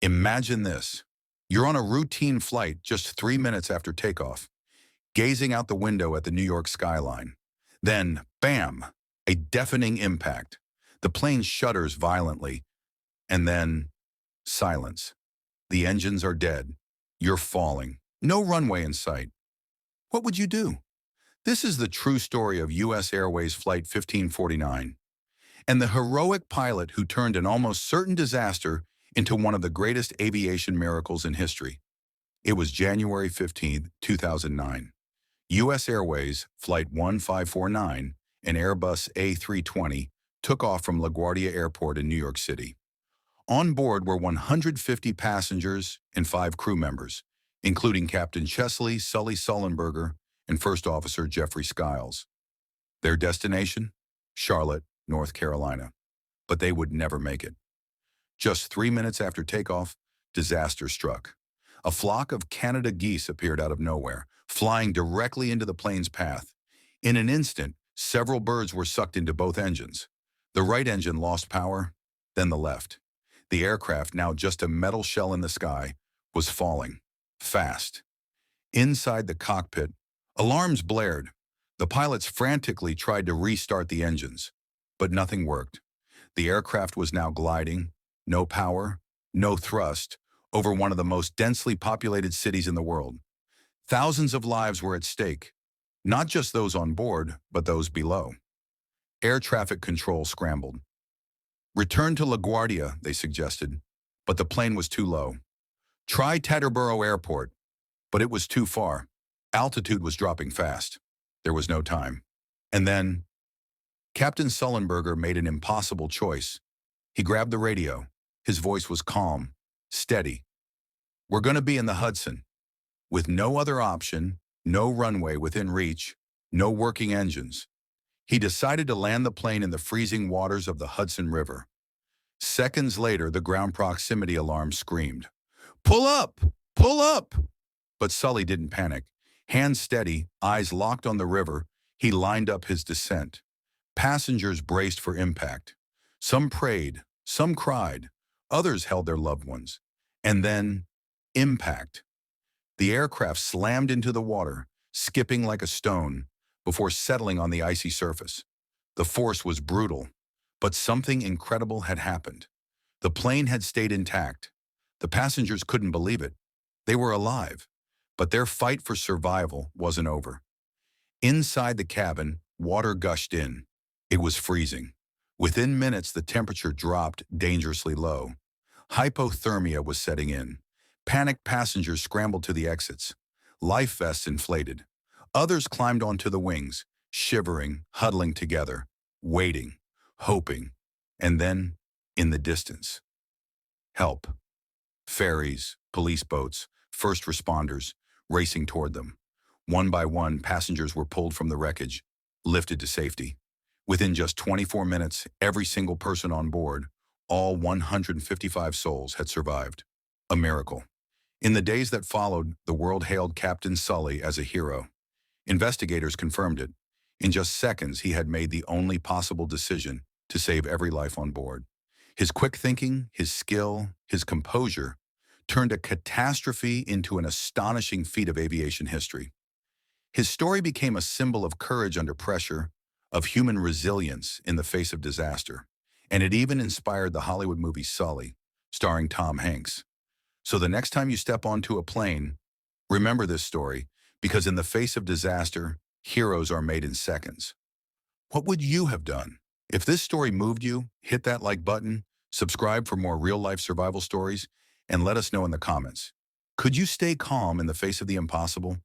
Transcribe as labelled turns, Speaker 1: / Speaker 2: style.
Speaker 1: Imagine this. You're on a routine flight just 3 minutes after takeoff, gazing out the window at the New York skyline. Then, bam, a deafening impact. The plane shudders violently, and then silence. The engines are dead. You're falling. No runway in sight. What would you do? This is the true story of US Airways Flight 1549 and the heroic pilot who turned an almost certain disaster into one of the greatest aviation miracles in history. It was January 15, 2009. US Airways Flight 1549, an Airbus A320, took off from LaGuardia Airport in New York City. On board were 150 passengers and 5 crew members, including Captain Chesley, Sully Sullenberger, and First Officer Jeffrey Skiles. Their destination? Charlotte, North Carolina. But they would never make it. Just 3 minutes after takeoff, disaster struck. A flock of Canada geese appeared out of nowhere, flying directly into the plane's path. In an instant, several birds were sucked into both engines. The right engine lost power, then the left. The aircraft, now just a metal shell in the sky, was falling, fast. Inside the cockpit, alarms blared. The pilots frantically tried to restart the engines, but nothing worked. The aircraft was now gliding, no power, no thrust, over one of the most densely populated cities in the world. Thousands of lives were at stake, not just those on board, but those below. Air traffic control scrambled. Return to LaGuardia, they suggested, but the plane was too low. Try Teterboro Airport, but it was too far. Altitude was dropping fast. There was no time. And then, Captain Sullenberger made an impossible choice. He grabbed the radio. His voice was calm, steady. We're going to be in the Hudson. With no other option, no runway within reach, no working engines. He decided to land the plane in the freezing waters of the Hudson River. Seconds later, the ground proximity alarm screamed, "Pull up! Pull up!" But Sully didn't panic. Hands steady, eyes locked on the river, he lined up his descent. Passengers braced for impact. Some prayed, some cried, others held their loved ones. And then, impact. The aircraft slammed into the water, skipping like a stone, before settling on the icy surface. The force was brutal, but something incredible had happened. The plane had stayed intact. The passengers couldn't believe it. They were alive, but their fight for survival wasn't over. Inside the cabin, water gushed in. It was freezing. Within minutes, the temperature dropped dangerously low. Hypothermia was setting in. Panicked passengers scrambled to the exits. Life vests inflated. Others climbed onto the wings, shivering, huddling together, waiting, hoping. And then, in the distance, help. Ferries, police boats, first responders, racing toward them. One by one, passengers were pulled from the wreckage, lifted to safety. Within just 24 minutes, every single person on board, all 155 souls, had survived. A miracle. In the days that followed, the world hailed Captain Sully as a hero. Investigators confirmed it. In just seconds, he had made the only possible decision to save every life on board. His quick thinking, his skill, his composure turned a catastrophe into an astonishing feat of aviation history. His story became a symbol of courage under pressure, of human resilience in the face of disaster, and it even inspired the Hollywood movie Sully, starring Tom Hanks. So the next time you step onto a plane, remember this story, because in the face of disaster, heroes are made in seconds. What would you have done? If this story moved you, hit that like button, subscribe for more real-life survival stories, and let us know in the comments. Could you stay calm in the face of the impossible?